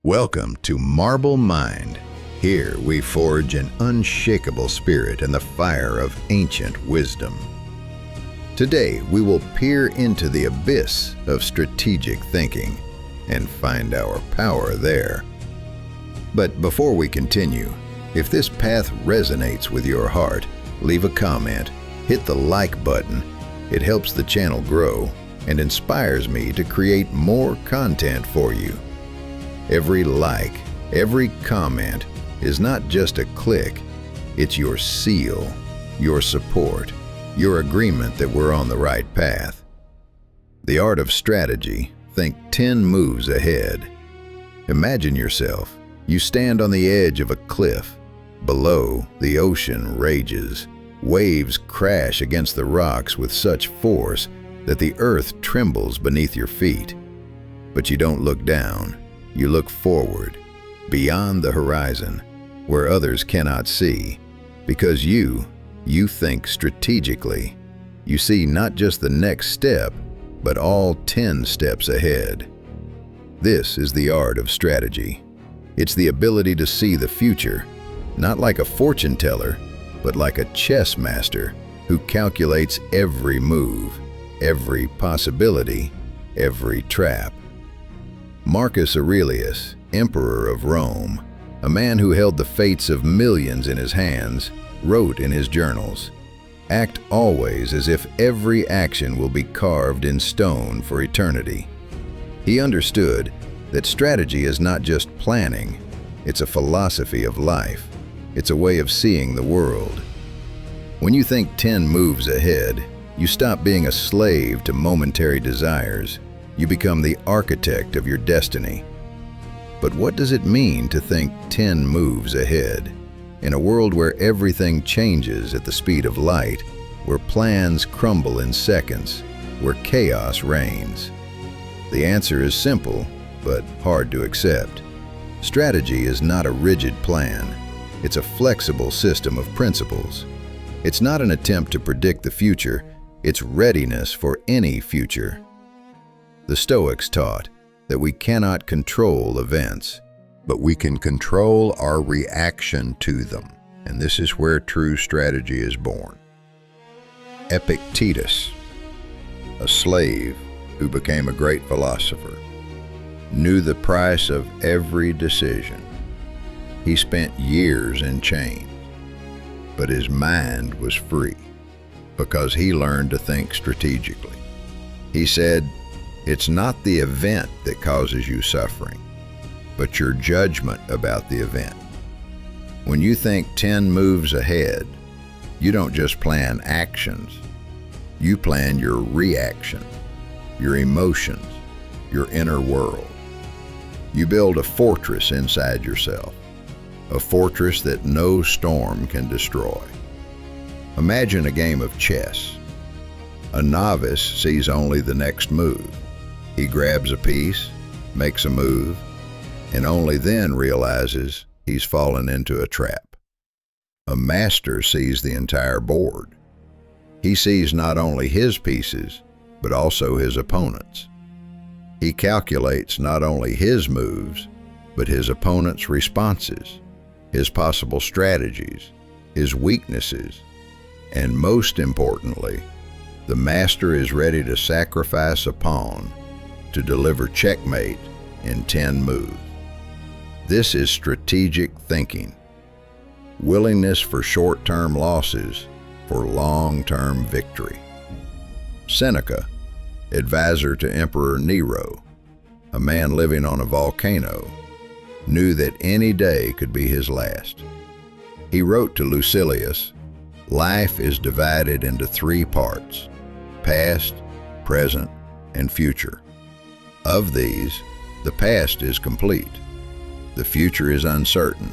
Welcome to Marble Mind. Here we forge an unshakable spirit in the fire of ancient wisdom. Today we will peer into the abyss of strategic thinking and find our power there. But before we continue, if this path resonates with your heart, leave a comment, hit the like button. It helps the channel grow and inspires me to create more content for you. Every like, every comment is not just a click, it's your seal, your support, your agreement that we're on the right path. The art of strategy, think 10 moves ahead. Imagine yourself, you stand on the edge of a cliff. Below, the ocean rages. Waves crash against the rocks with such force that the earth trembles beneath your feet. But you don't look down. You look forward, beyond the horizon, where others cannot see, because you think strategically. You see not just the next step, but all 10 steps ahead. This is the art of strategy. It's the ability to see the future, not like a fortune teller, but like a chess master who calculates every move, every possibility, every trap. Marcus Aurelius, Emperor of Rome, a man who held the fates of millions in his hands, wrote in his journals, "Act always as if every action will be carved in stone for eternity." He understood that strategy is not just planning, it's a philosophy of life. It's a way of seeing the world. When you think 10 moves ahead, you stop being a slave to momentary desires. You become the architect of your destiny. But what does it mean to think 10 moves ahead? In a world where everything changes at the speed of light, where plans crumble in seconds, where chaos reigns. The answer is simple, but hard to accept. Strategy is not a rigid plan. It's a flexible system of principles. It's not an attempt to predict the future, it's readiness for any future. The Stoics taught that we cannot control events, but we can control our reaction to them, and this is where true strategy is born. Epictetus, a slave who became a great philosopher, knew the price of every decision. He spent years in chains, but his mind was free because he learned to think strategically. He said, "It's not the event that causes you suffering, but your judgment about the event." When you think 10 moves ahead, you don't just plan actions, you plan your reaction, your emotions, your inner world. You build a fortress inside yourself, a fortress that no storm can destroy. Imagine a game of chess. A novice sees only the next move. He grabs a piece, makes a move, and only then realizes he's fallen into a trap. A master sees the entire board. He sees not only his pieces, but also his opponent's. He calculates not only his moves, but his opponent's responses, his possible strategies, his weaknesses, and most importantly, the master is ready to sacrifice a pawn to deliver checkmate in 10 moves. This is strategic thinking. Willingness for short-term losses for long-term victory. Seneca, advisor to Emperor Nero, a man living on a volcano, knew that any day could be his last. He wrote to Lucilius, "Life is divided into 3 parts, past, present, and future. Of these, the past is complete, the future is uncertain,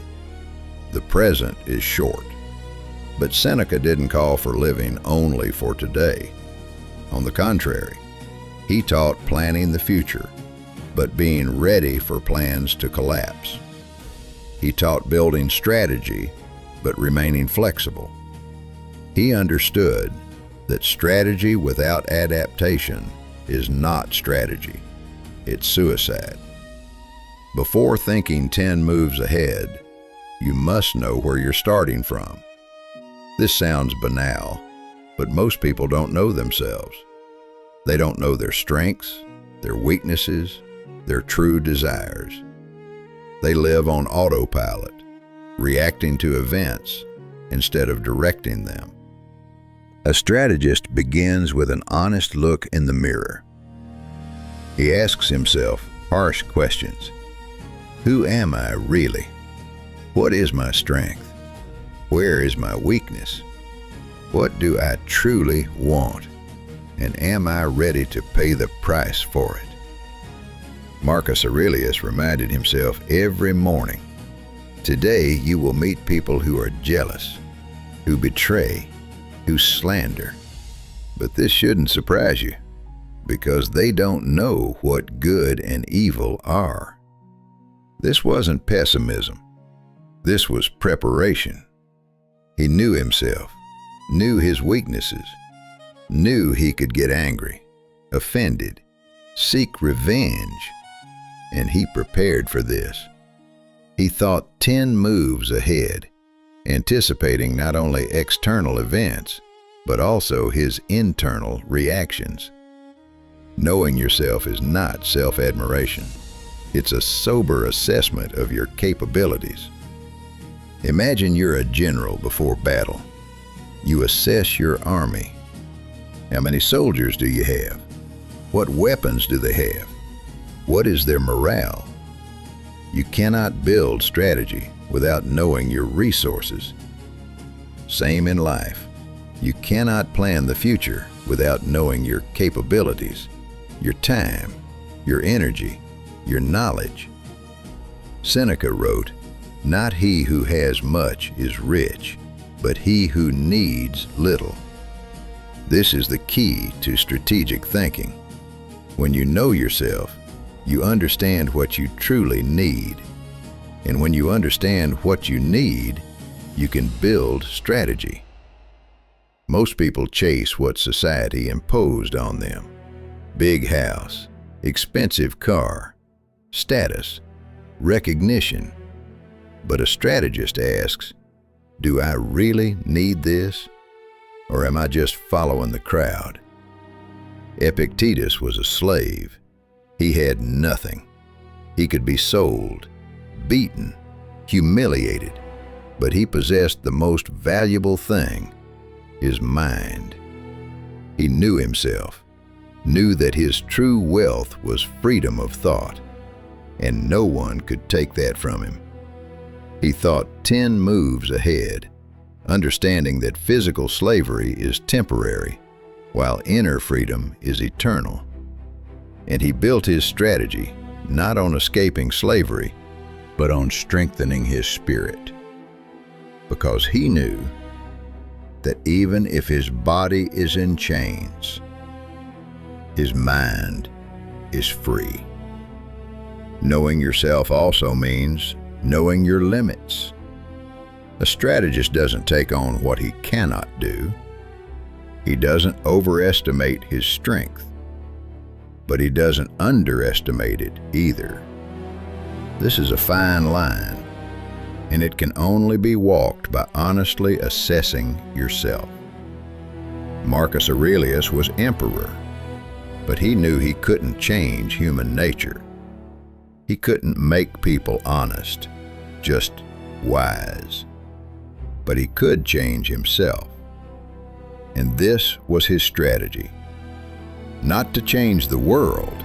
the present is short." But Seneca didn't call for living only for today. On the contrary, he taught planning the future, but being ready for plans to collapse. He taught building strategy, but remaining flexible. He understood that strategy without adaptation is not strategy. It's suicide. Before thinking 10 moves ahead, you must know where you're starting from. This sounds banal, but most people don't know themselves. They don't know their strengths, their weaknesses, their true desires. They live on autopilot, reacting to events instead of directing them. A strategist begins with an honest look in the mirror. He asks himself harsh questions. Who am I really? What is my strength? Where is my weakness? What do I truly want? And am I ready to pay the price for it? Marcus Aurelius reminded himself every morning, today you will meet people who are jealous, who betray, who slander. But this shouldn't surprise you, because they don't know what good and evil are. This wasn't pessimism. This was preparation. He knew himself, knew his weaknesses, knew he could get angry, offended, seek revenge, and he prepared for this. He thought 10 moves ahead, anticipating not only external events, but also his internal reactions. Knowing yourself is not self-admiration. It's a sober assessment of your capabilities. Imagine you're a general before battle. You assess your army. How many soldiers do you have? What weapons do they have? What is their morale? You cannot build strategy without knowing your resources. Same in life. You cannot plan the future without knowing your capabilities, your time, your energy, your knowledge. Seneca wrote, "Not he who has much is rich, but he who needs little." This is the key to strategic thinking. When you know yourself, you understand what you truly need. And when you understand what you need, you can build strategy. Most people chase what society imposed on them. Big house, expensive car, status, recognition. But a strategist asks, do I really need this? Or am I just following the crowd? Epictetus was a slave. He had nothing. He could be sold, beaten, humiliated, but he possessed the most valuable thing, his mind. He knew himself, knew that his true wealth was freedom of thought, and no one could take that from him. He thought 10 moves ahead, understanding that physical slavery is temporary, while inner freedom is eternal. And he built his strategy not on escaping slavery, but on strengthening his spirit. Because he knew that even if his body is in chains, his mind is free. Knowing yourself also means knowing your limits. A strategist doesn't take on what he cannot do. He doesn't overestimate his strength, but he doesn't underestimate it either. This is a fine line, and it can only be walked by honestly assessing yourself. Marcus Aurelius was emperor, but he knew he couldn't change human nature. He couldn't make people honest, just wise. But he could change himself. And this was his strategy. Not to change the world,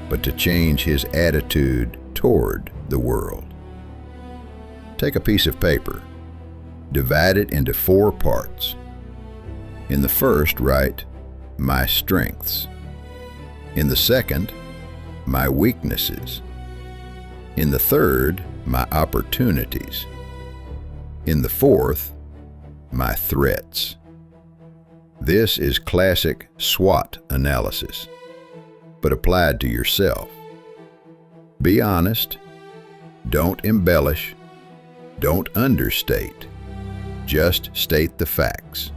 but to change his attitude toward the world. Take a piece of paper, divide it into 4 parts. In the first, write, "My strengths." In the second, "My weaknesses." In the third, "My opportunities." In the fourth, "My threats." This is classic SWOT analysis, but applied to yourself. Be honest. Don't embellish. Don't understate. Just state the facts.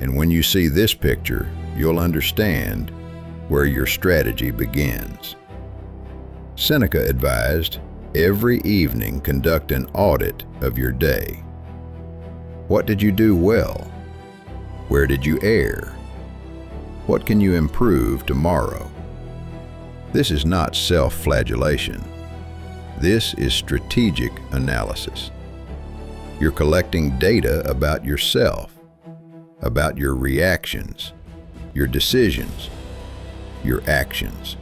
And when you see this picture, you'll understand where your strategy begins. Seneca advised, every evening conduct an audit of your day. What did you do well? Where did you err? What can you improve tomorrow? This is not self-flagellation. This is strategic analysis. You're collecting data about yourself, about your reactions, your decisions, your actions.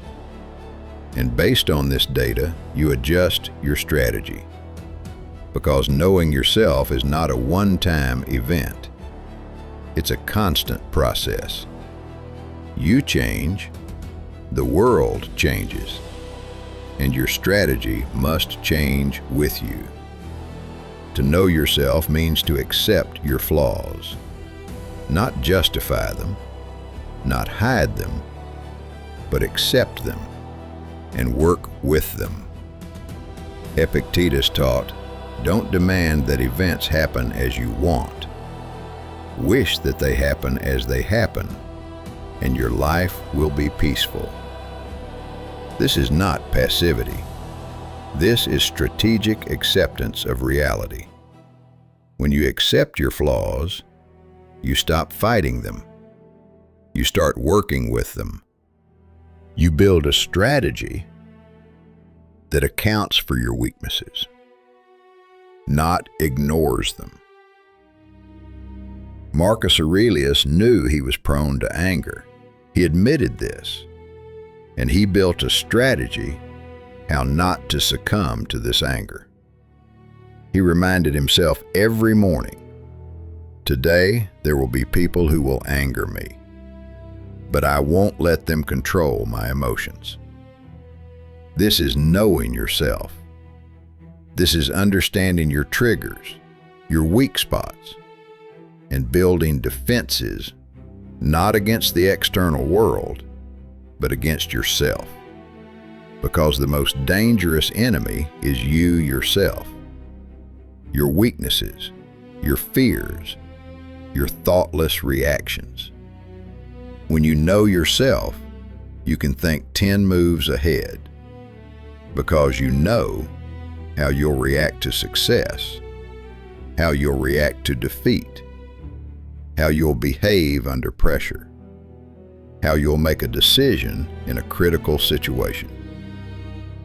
And based on this data, you adjust your strategy. Because knowing yourself is not a one-time event. It's a constant process. You change, the world changes, and your strategy must change with you. To know yourself means to accept your flaws, not justify them, not hide them, but accept them and work with them. Epictetus taught, don't demand that events happen as you want. Wish that they happen as they happen, and your life will be peaceful. This is not passivity. This is strategic acceptance of reality. When you accept your flaws, you stop fighting them. You start working with them. You build a strategy that accounts for your weaknesses, not ignores them. Marcus Aurelius knew he was prone to anger. He admitted this, and he built a strategy how not to succumb to this anger. He reminded himself every morning, today there will be people who will anger me, but I won't let them control my emotions. This is knowing yourself. This is understanding your triggers, your weak spots, and building defenses not against the external world, but against yourself. Because the most dangerous enemy is you yourself. Your weaknesses, your fears, your thoughtless reactions. When you know yourself, you can think 10 moves ahead, because you know how you'll react to success, how you'll react to defeat, how you'll behave under pressure, how you'll make a decision in a critical situation.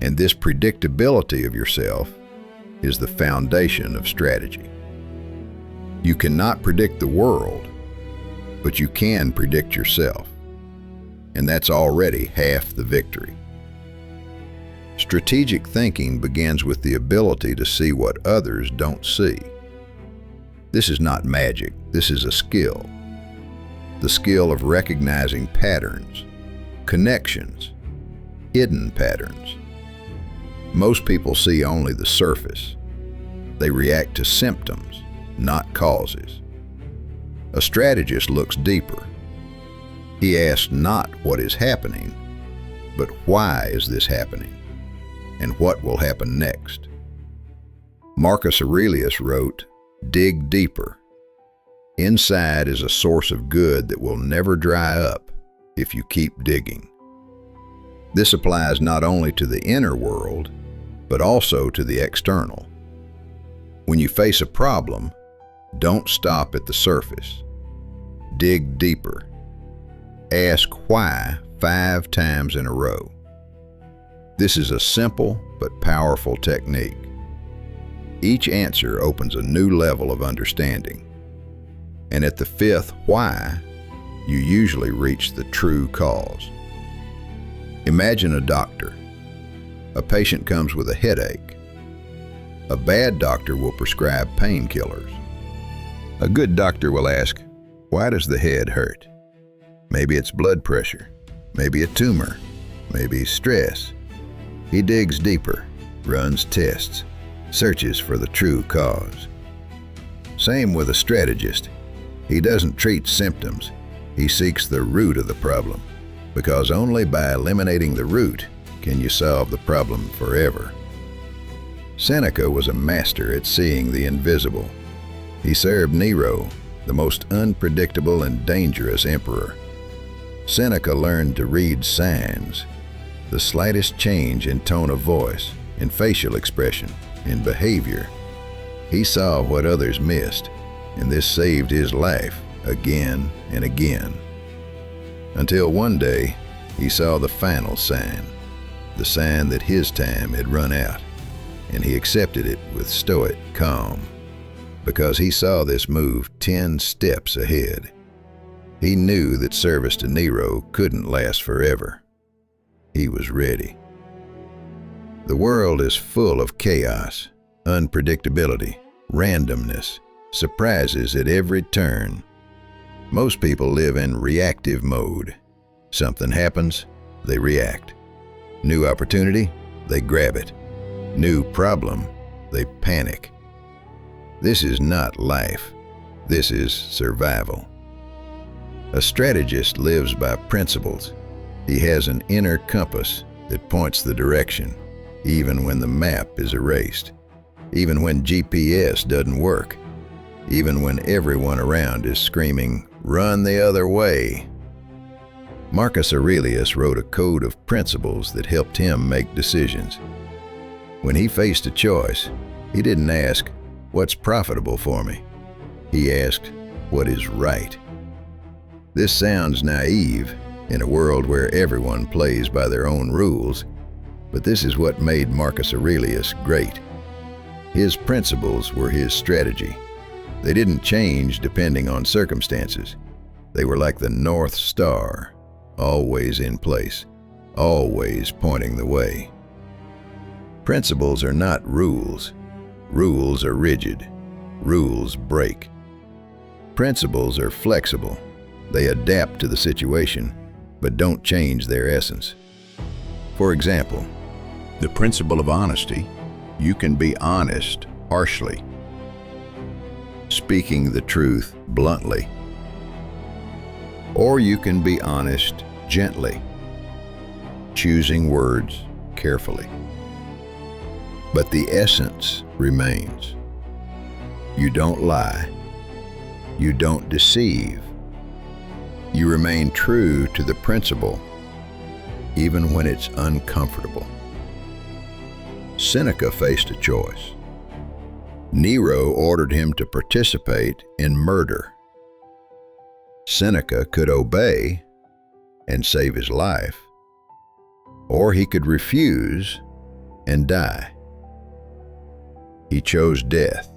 And this predictability of yourself is the foundation of strategy. You cannot predict the world, but you can predict yourself, and that's already half the victory. Strategic thinking begins with the ability to see what others don't see. This is not magic, this is a skill. The skill of recognizing patterns, connections, hidden patterns. Most people see only the surface. They react to symptoms, not causes. A strategist looks deeper. He asks not what is happening, but why is this happening, and what will happen next. Marcus Aurelius wrote, dig deeper. Inside is a source of good that will never dry up if you keep digging. This applies not only to the inner world, but also to the external. When you face a problem, don't stop at the surface. Dig deeper. Ask why 5 times in a row. This is a simple but powerful technique. Each answer opens a new level of understanding. And at the 5th why, you usually reach the true cause. Imagine a doctor. A patient comes with a headache. A bad doctor will prescribe painkillers. A good doctor will ask, why does the head hurt? Maybe it's blood pressure, maybe a tumor, maybe stress. He digs deeper, runs tests, searches for the true cause. Same with a strategist. He doesn't treat symptoms, he seeks the root of the problem, because only by eliminating the root can you solve the problem forever. Seneca was a master at seeing the invisible. He served Nero, the most unpredictable and dangerous emperor. Seneca learned to read signs, the The slightest change in tone of voice, in facial expression, in behavior. He saw what others missed, and this saved his life again and again. Until one day, he saw the final sign, the sign that his time had run out, and he accepted it with stoic calm, because he saw this move 10 steps ahead. He knew that service to Nero couldn't last forever. He was ready. The world is full of chaos, unpredictability, randomness, surprises at every turn. Most people live in reactive mode. Something happens, they react. New opportunity, they grab it. New problem, they panic. This is not life. This is survival. A strategist lives by principles. He has an inner compass that points the direction, even when the map is erased, even when GPS doesn't work, even when everyone around is screaming, "Run the other way." Marcus Aurelius wrote a code of principles that helped him make decisions. When he faced a choice, he didn't ask, "What's profitable for me?" He asked, "What is right?" This sounds naive in a world where everyone plays by their own rules, but this is what made Marcus Aurelius great. His principles were his strategy. They didn't change depending on circumstances. They were like the North Star, always in place, always pointing the way. Principles are not rules. Rules are rigid. Rules break. Principles are flexible. They adapt to the situation, but don't change their essence. For example, the principle of honesty. You can be honest harshly, speaking the truth bluntly, or you can be honest gently, choosing words carefully. But the essence remains. You don't lie. You don't deceive. You remain true to the principle, even when it's uncomfortable. Seneca faced a choice. Nero ordered him to participate in murder. Seneca could obey and save his life, or he could refuse and die. He chose death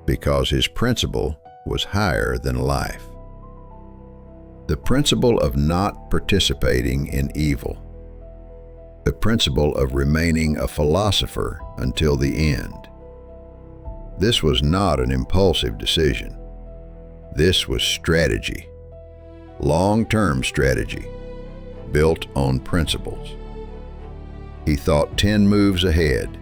because his principle was higher than life. The principle of not participating in evil. The principle of remaining a philosopher until the end. This was not an impulsive decision. This was strategy, long-term strategy, built on principles. He thought 10 moves ahead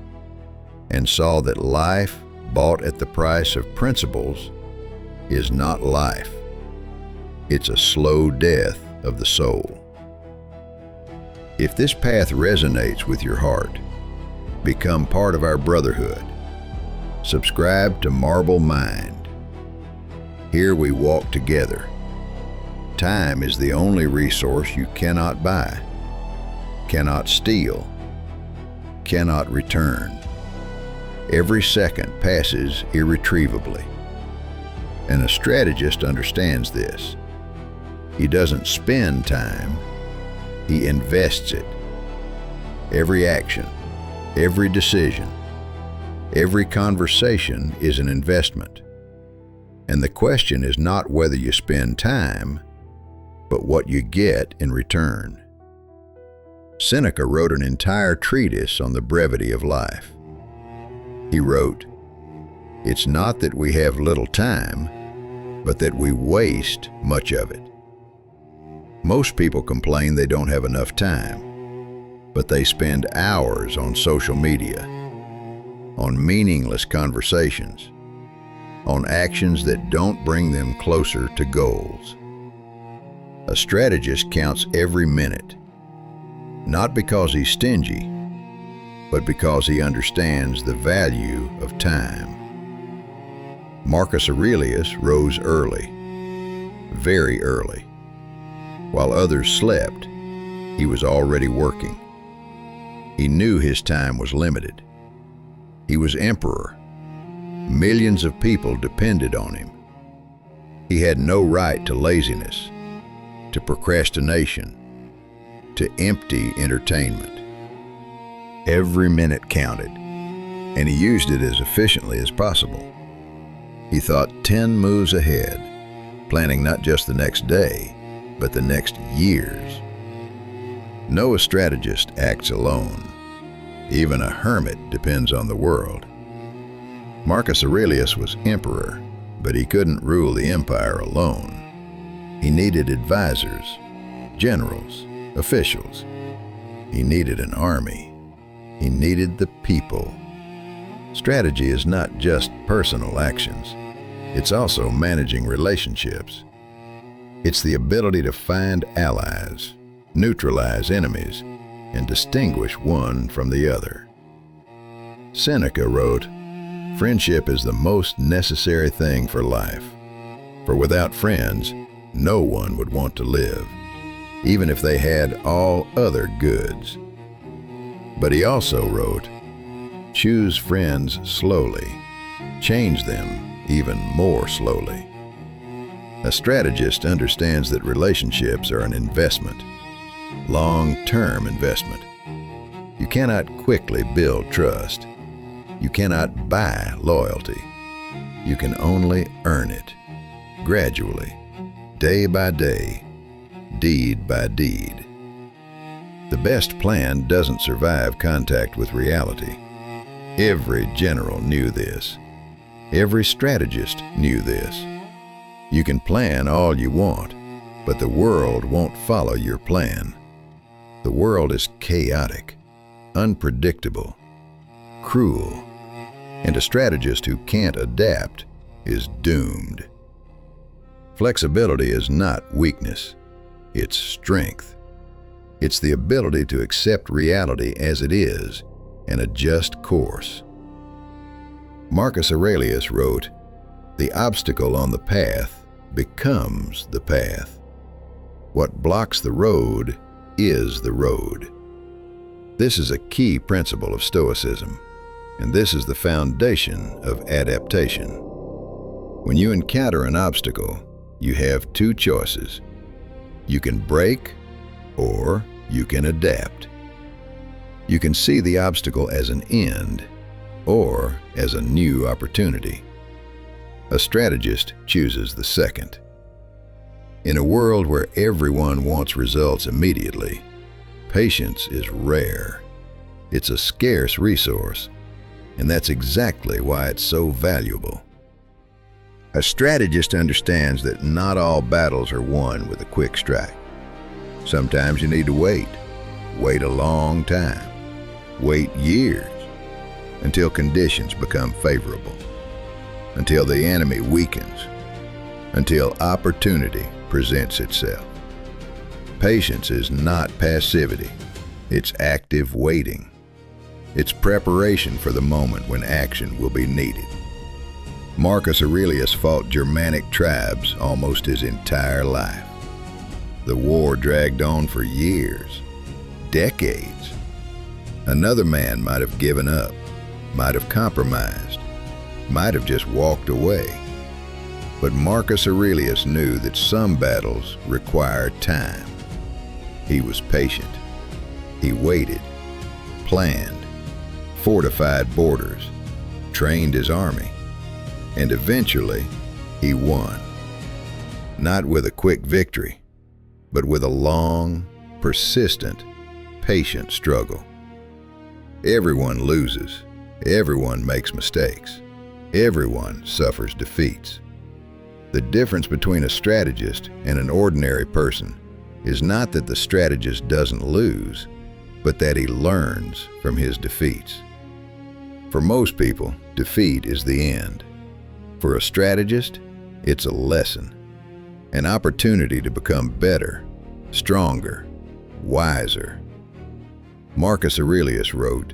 and saw that life bought at the price of principles is not life. It's a slow death of the soul. If this path resonates with your heart, become part of our brotherhood. Subscribe to Marble Mind. Here we walk together. Time is the only resource you cannot buy, cannot steal, cannot return. Every second passes irretrievably. And a strategist understands this. He doesn't spend time, he invests it. Every action, every decision, every conversation is an investment. And the question is not whether you spend time, but what you get in return. Seneca wrote an entire treatise on the brevity of life. He wrote, "It's not that we have little time, but that we waste much of it." Most people complain they don't have enough time, but they spend hours on social media, on meaningless conversations, on actions that don't bring them closer to goals. A strategist counts every minute, not because he's stingy, but because he understands the value of time. Marcus Aurelius rose early, very early. While others slept, he was already working. He knew his time was limited. He was emperor. Millions of people depended on him. He had no right to laziness, to procrastination, to empty entertainment. Every minute counted, and he used it as efficiently as possible. He thought 10 moves ahead, planning not just the next day, but the next years. No strategist acts alone. Even a hermit depends on the world. Marcus Aurelius was emperor, but he couldn't rule the empire alone. He needed advisors, generals, officials. He needed an army. He needed the people. Strategy is not just personal actions. It's also managing relationships. It's the ability to find allies, neutralize enemies, and distinguish one from the other. Seneca wrote, "Friendship is the most necessary thing for life, for without friends, no one would want to live, even if they had all other goods." But he also wrote, "Choose friends slowly, change them even more slowly." A strategist understands that relationships are an investment, long-term investment. You cannot quickly build trust. You cannot buy loyalty. You can only earn it, gradually, day by day, deed by deed. The best plan doesn't survive contact with reality. Every general knew this. Every strategist knew this. You can plan all you want, but the world won't follow your plan. The world is chaotic, unpredictable, cruel, and a strategist who can't adapt is doomed. Flexibility is not weakness, it's strength. It's the ability to accept reality as it is and adjust course. Marcus Aurelius wrote, "The obstacle on the path becomes the path. What blocks the road is the road." This is a key principle of Stoicism, and this is the foundation of adaptation. When you encounter an obstacle, you have two choices. You can break, or you can adapt. You can see the obstacle as an end, or as a new opportunity. A strategist chooses the second. In a world where everyone wants results immediately, patience is rare. It's a scarce resource, and that's exactly why it's so valuable. A strategist understands that not all battles are won with a quick strike. Sometimes you need to wait a long time, wait years, until conditions become favorable, until the enemy weakens, until opportunity presents itself. Patience is not passivity, it's active waiting. It's preparation for the moment when action will be needed. Marcus Aurelius fought Germanic tribes almost his entire life. The war dragged on for years, decades. Another man might have given up, might have compromised, might have just walked away. But Marcus Aurelius knew that some battles required time. He was patient. He waited, planned, fortified borders, trained his army, and eventually he won. Not with a quick victory, but with a long, persistent, patient struggle. Everyone loses. Everyone makes mistakes. Everyone suffers defeats. The difference between a strategist and an ordinary person is not that the strategist doesn't lose, but that he learns from his defeats. For most people, defeat is the end. For a strategist, it's a lesson, an opportunity to become better, stronger, wiser. Marcus Aurelius wrote,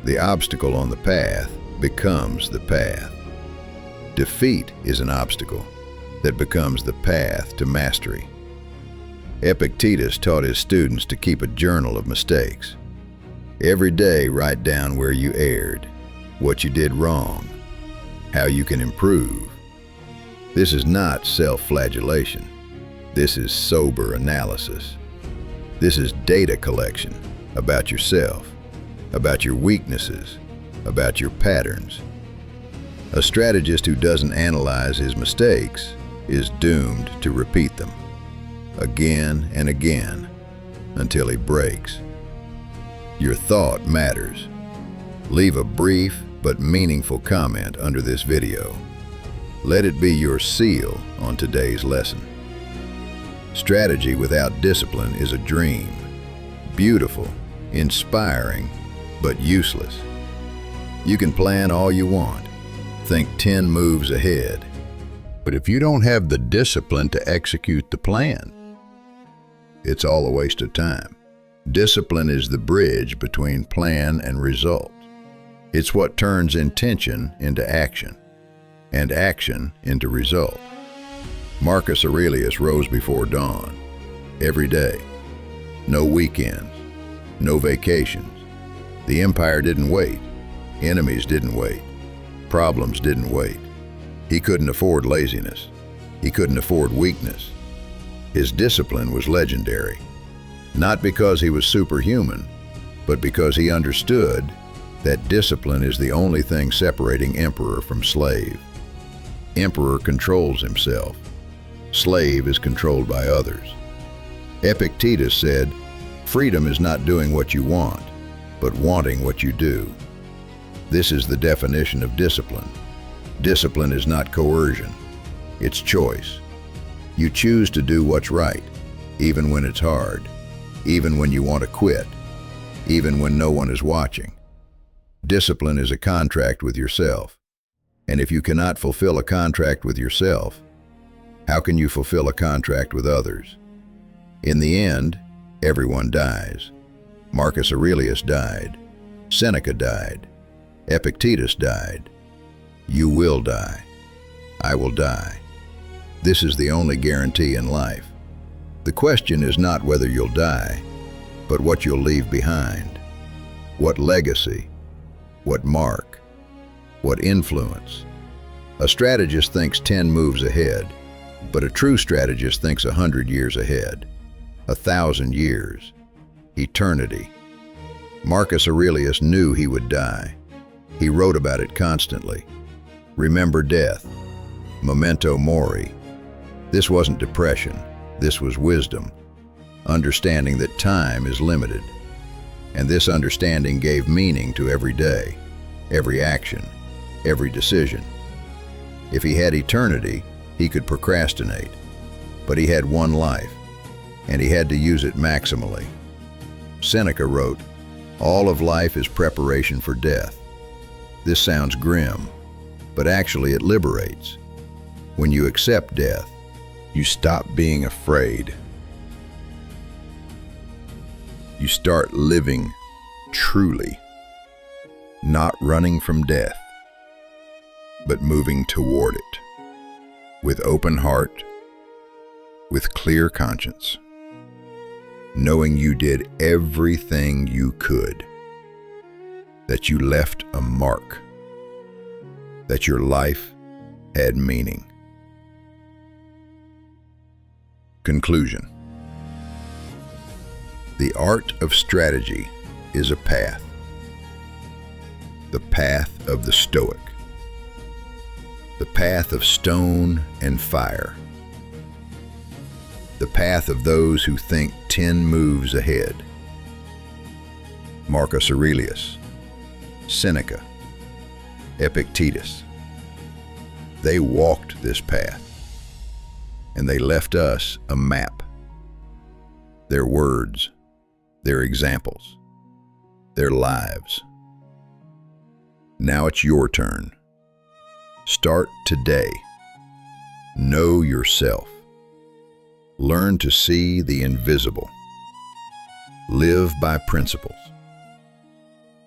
"The obstacle on the path becomes the path." Defeat is an obstacle that becomes the path to mastery. Epictetus taught his students to keep a journal of mistakes. Every day, write down where you erred, what you did wrong, how you can improve. This is not self-flagellation. This is sober analysis. This is data collection about yourself, about your weaknesses, about your patterns. A strategist who doesn't analyze his mistakes is doomed to repeat them again and again until he breaks. Your thought matters. Leave a brief but meaningful comment under this video. Let it be your seal on today's lesson. Strategy without discipline is a dream. Beautiful, inspiring, but useless. You can plan all you want, think 10 moves ahead, but if you don't have the discipline to execute the plan, it's all a waste of time. Discipline is the bridge between plan and result. It's what turns intention into action, and action into result. Marcus Aurelius rose before dawn, every day. No weekends, no vacations. The empire didn't wait. Enemies didn't wait. Problems didn't wait. He couldn't afford laziness. He couldn't afford weakness. His discipline was legendary, not because he was superhuman, but because he understood that discipline is the only thing separating emperor from slave. Emperor controls himself. Slave is controlled by others. Epictetus said, "Freedom is not doing what you want, but wanting what you do." This is the definition of discipline. Discipline is not coercion, it's choice. You choose to do what's right, even when it's hard, even when you want to quit, even when no one is watching. Discipline is a contract with yourself. And if you cannot fulfill a contract with yourself, how can you fulfill a contract with others? In the end, everyone dies. Marcus Aurelius died. Seneca died. Epictetus died. You will die. I will die. This is the only guarantee in life. The question is not whether you'll die, but what you'll leave behind. What legacy? What mark? What influence? A strategist thinks 10 moves ahead, but a true strategist thinks 100 years ahead, 1,000 years, eternity. Marcus Aurelius knew he would die. He wrote about it constantly. Remember death. Memento mori. This wasn't depression. This was wisdom. Understanding that time is limited. And this understanding gave meaning to every day, every action, every decision. If he had eternity, he could procrastinate. But he had one life, and he had to use it maximally. Seneca wrote, "All of life is preparation for death." This sounds grim, but actually it liberates. When you accept death, you stop being afraid. You start living truly, not running from death, but moving toward it, with open heart, with clear conscience, knowing you did everything you could, that you left a mark, that your life had meaning. Conclusion. The art of strategy is a path, the path of the Stoic, the path of stone and fire, the path of those who think 10 moves ahead. Marcus Aurelius, Seneca, Epictetus. They walked this path, and they left us a map. Their words, their examples, their lives. Now it's your turn. Start today. Know yourself. Learn to see the invisible. Live by principles.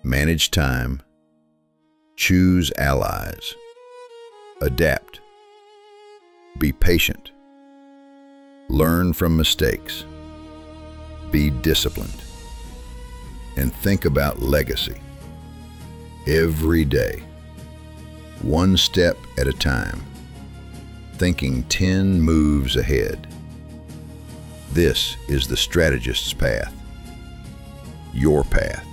Manage time. Choose allies. Adapt. Be patient. Learn from mistakes. Be disciplined. and think about legacy. Every day, one step at a time, thinking 10 moves ahead. This is the strategist's path, your path.